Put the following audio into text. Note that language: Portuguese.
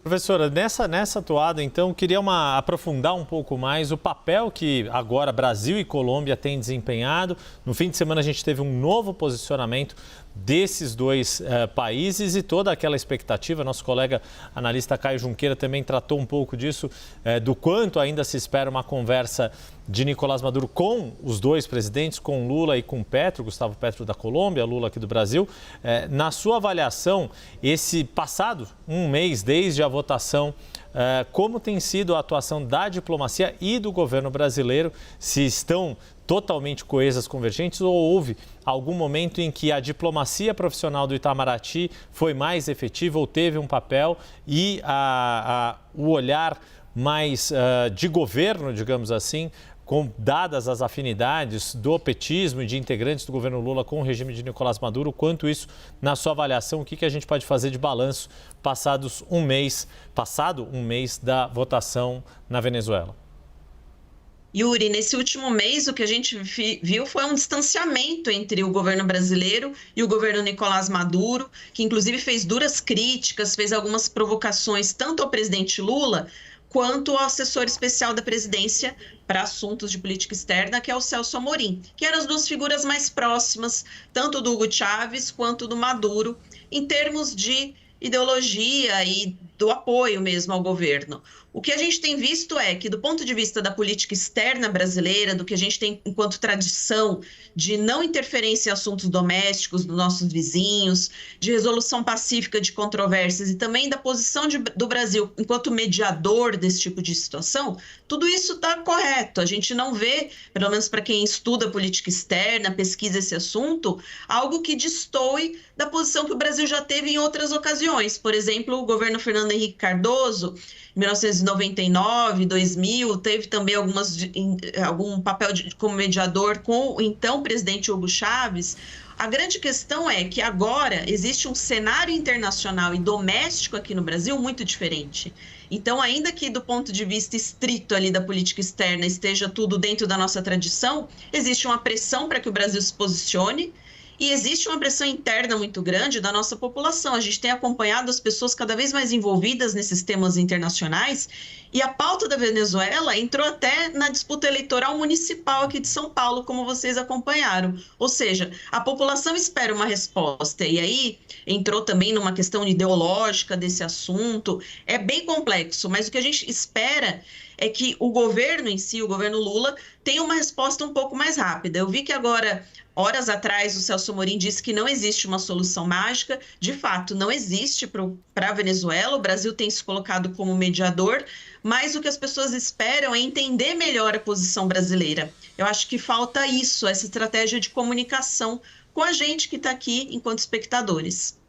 Professora, nessa toada, então, queria aprofundar um pouco mais o papel que agora Brasil e Colômbia têm desempenhado. No fim de semana a gente teve um novo posicionamento desses dois países e toda aquela expectativa. Nosso colega analista Caio Junqueira também tratou um pouco disso, do quanto ainda se espera uma conversa de Nicolás Maduro com os dois presidentes, com Lula e com Petro, Gustavo Petro da Colômbia, Lula aqui do Brasil. Na sua avaliação, esse passado um mês desde a votação, como tem sido a atuação da diplomacia e do governo brasileiro? Se estão totalmente coesas, convergentes, ou houve algum momento em que a diplomacia profissional do Itamaraty foi mais efetiva ou teve um papel e o olhar mais de governo, digamos assim, dadas as afinidades do petismo e de integrantes do governo Lula com o regime de Nicolás Maduro, quanto isso, na sua avaliação, o que a gente pode fazer de balanço passado um mês da votação na Venezuela? Yuri, nesse último mês, o que a gente viu foi um distanciamento entre o governo brasileiro e o governo Nicolás Maduro, que inclusive fez duras críticas, fez algumas provocações tanto ao presidente Lula quanto ao assessor especial da presidência para assuntos de política externa, que é o Celso Amorim, que eram as duas figuras mais próximas, tanto do Hugo Chávez quanto do Maduro, em termos de ideologia e do apoio mesmo ao governo. O que a gente tem visto é que, do ponto de vista da política externa brasileira, do que a gente tem enquanto tradição de não interferência em assuntos domésticos dos nossos vizinhos, de resolução pacífica de controvérsias e também da posição do Brasil enquanto mediador desse tipo de situação, tudo isso está correto. A gente não vê, pelo menos para quem estuda política externa, pesquisa esse assunto, algo que destoe da posição que o Brasil já teve em outras ocasiões. Por exemplo, o governo Fernando Henrique Cardoso, em 1999, 2000, teve também algum papel como mediador com o então presidente Hugo Chávez. A grande questão é que agora existe um cenário internacional e doméstico aqui no Brasil muito diferente. Então, ainda que do ponto de vista estrito ali da política externa esteja tudo dentro da nossa tradição, existe uma pressão para que o Brasil se posicione. E existe uma pressão interna muito grande da nossa população. A gente tem acompanhado as pessoas cada vez mais envolvidas nesses temas internacionais e a pauta da Venezuela entrou até na disputa eleitoral municipal aqui de São Paulo, como vocês acompanharam. Ou seja, a população espera uma resposta e aí entrou também numa questão ideológica desse assunto. É bem complexo, mas o que a gente espera é que o governo em si, o governo Lula, tenha uma resposta um pouco mais rápida. Eu vi que agora, horas atrás, o Celso Amorim disse que não existe uma solução mágica. De fato, não existe para a Venezuela. O Brasil tem se colocado como mediador, mas o que as pessoas esperam é entender melhor a posição brasileira. Eu acho que falta isso, essa estratégia de comunicação com a gente que está aqui enquanto espectadores.